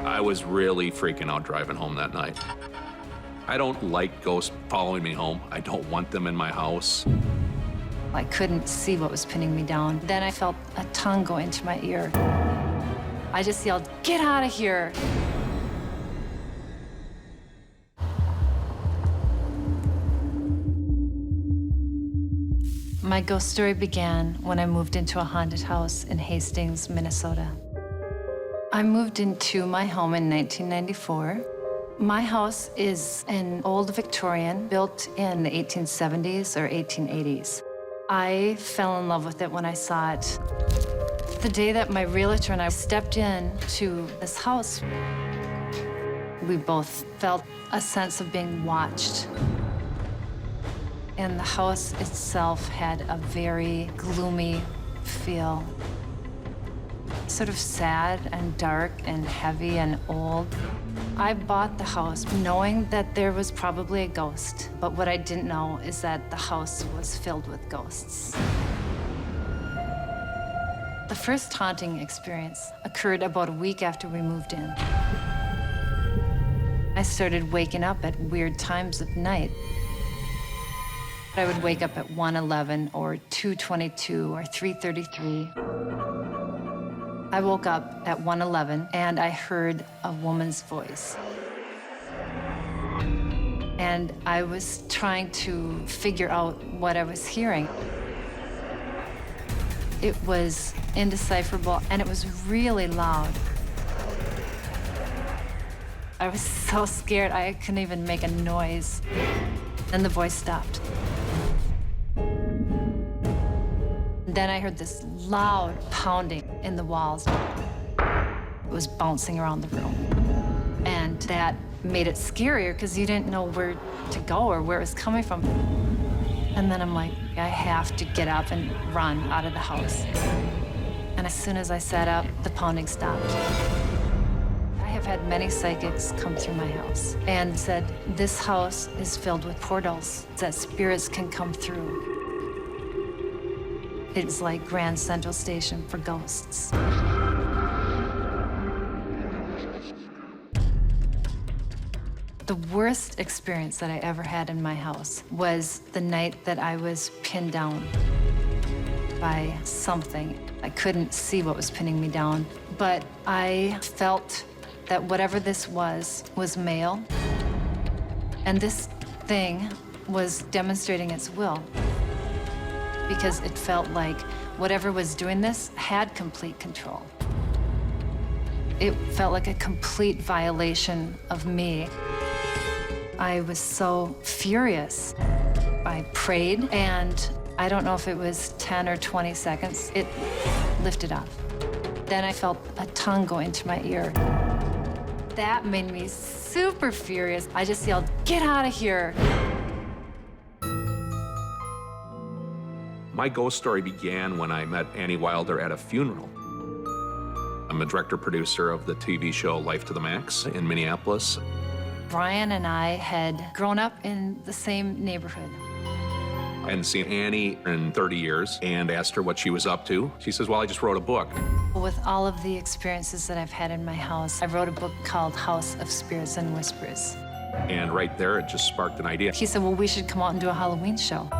I was really freaking out driving home that night. I don't like ghosts following me home. I don't want them in my house. I couldn't see what was pinning me down. Then I felt a tongue go into my ear. I just yelled, "Get out of here!" My ghost story began when I moved into a haunted house in Hastings, Minnesota. I moved into my home in 1994. My house is an old Victorian built in the 1870s or 1880s. I fell in love with it when I saw it. The day that my realtor and I stepped into this house, we both felt a sense of being watched. And the house itself had a very gloomy feel. Sort of sad and dark and heavy and old. I bought the house knowing that there was probably a ghost, but what I didn't know is that the house was filled with ghosts. The first haunting experience occurred about a week after we moved in. I started waking up at weird times of night. I would wake up at 1:11 or 2:22 or 3:33. I woke up at 1:11 and I heard a woman's voice. And I was trying to figure out what I was hearing. It was indecipherable and it was really loud. I was so scared I couldn't even make a noise. And the voice stopped. Then I heard this loud pounding in the walls. It was bouncing around the room. And that made it scarier because you didn't know where to go or where it was coming from. And then I'm like, I have to get up and run out of the house. And as soon as I sat up, the pounding stopped. I have had many psychics come through my house and said, this house is filled with portals that spirits can come through. It's like Grand Central Station for ghosts. The worst experience that I ever had in my house was the night that I was pinned down by something. I couldn't see what was pinning me down, but I felt that whatever this was male, and this thing was demonstrating its will. Because it felt like whatever was doing this had complete control. It felt like a complete violation of me. I was so furious. I prayed, and I don't know if it was 10 or 20 seconds, it lifted up. Then I felt a tongue go into my ear. That made me super furious. I just yelled, "Get out of here!" My ghost story began when I met Annie Wilder at a funeral. I'm a director-producer of the TV show Life to the Max in Minneapolis. Brian and I had grown up in the same neighborhood. I hadn't seen Annie in 30 years and asked her what she was up to. She says, well, I just wrote a book. With all of the experiences that I've had in my house, I wrote a book called House of Spirits and Whispers. And right there, it just sparked an idea. He said, well, we should come out and do a Halloween show.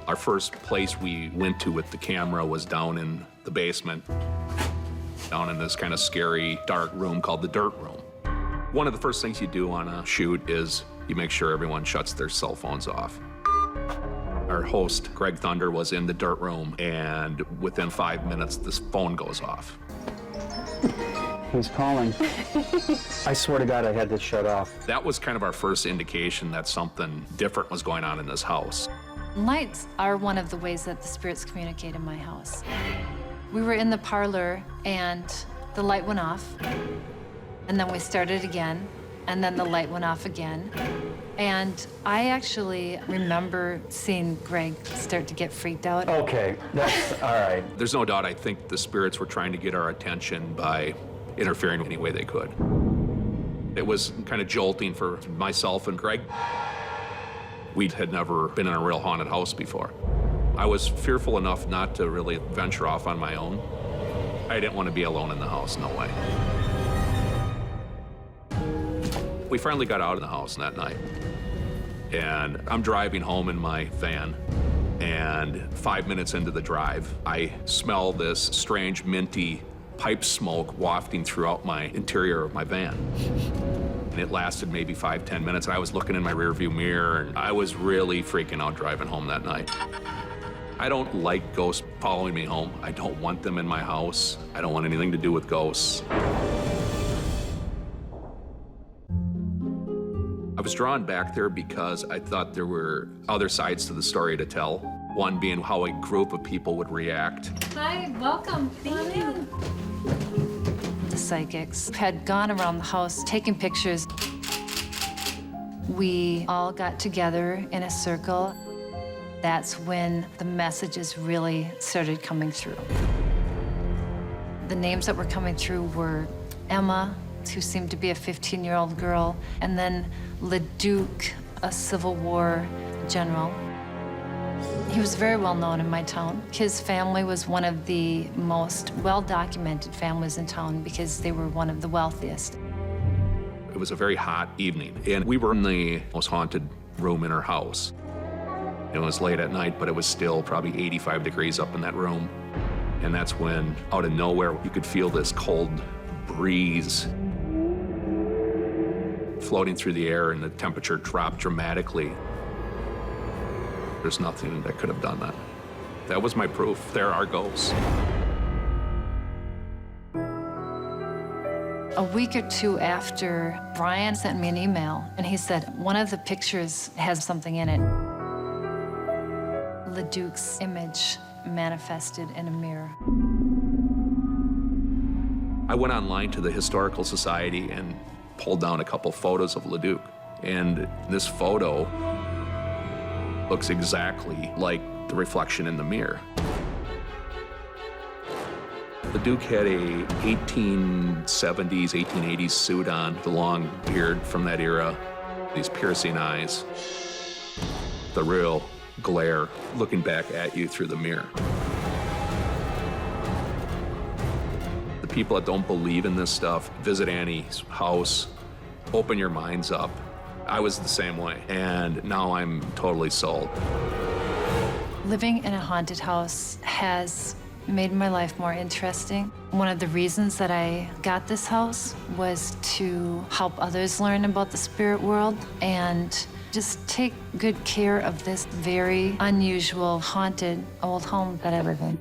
Our first place we went to with the camera was down in the basement, down in this kind of scary, dark room called the Dirt Room. One of the first things you do on a shoot is you make sure everyone shuts their cell phones off. Our host, Greg Thunder, was in the Dirt Room, and within 5 minutes, this phone goes off. Who's calling? I swear to God, I had this shut off. That was kind of our first indication that something different was going on in this house. Lights are one of the ways that the spirits communicate in my house. We were in the parlor, and the light went off, and then we started again, and then the light went off again. And I actually remember seeing Greg start to get freaked out. Okay, that's all right. There's no doubt I think the spirits were trying to get our attention by interfering any way they could. It was kind of jolting for myself and Greg. We had never been in a real haunted house before. I was fearful enough not to really venture off on my own. I didn't want to be alone in the house, no way. We finally got out of the house that night, and I'm driving home in my van, and 5 minutes into the drive, I smell this strange minty pipe smoke wafting throughout my interior of my van. And it lasted maybe 5-10 minutes, and I was looking in my rearview mirror, and I was really freaking out driving home that night. I don't like ghosts following me home. I don't want them in my house. I don't want anything to do with ghosts. I was drawn back there because I thought there were other sides to the story to tell. One being how a group of people would react. Hi, welcome. Thank you. The psychics had gone around the house taking pictures. We all got together in a circle. That's when the messages really started coming through. The names that were coming through were Emma, who seemed to be a 15-year-old girl, and then Leduc, a Civil War general. He was very well known in my town. His family was one of the most well-documented families in town because they were one of the wealthiest. It was a very hot evening, and we were in the most haunted room in our house. It was late at night, but it was still probably 85 degrees up in that room. And that's when, out of nowhere, you could feel this cold breeze floating through the air, and the temperature dropped dramatically. There's nothing that could have done that. That was my proof. There are ghosts. A week or two after, Brian sent me an email, and he said, one of the pictures has something in it. Leduc's image manifested in a mirror. I went online to the Historical Society and pulled down a couple photos of Leduc. And this photo looks exactly like the reflection in the mirror. Leduc had a 1870s, 1880s suit on, the long beard from that era, these piercing eyes, the real glare looking back at you through the mirror. The people that don't believe in this stuff, visit Annie's house, open your minds up. I was the same way, and now I'm totally sold. Living in a haunted house has made my life more interesting. One of the reasons that I got this house was to help others learn about the spirit world and just take good care of this very unusual, haunted old home that I live in.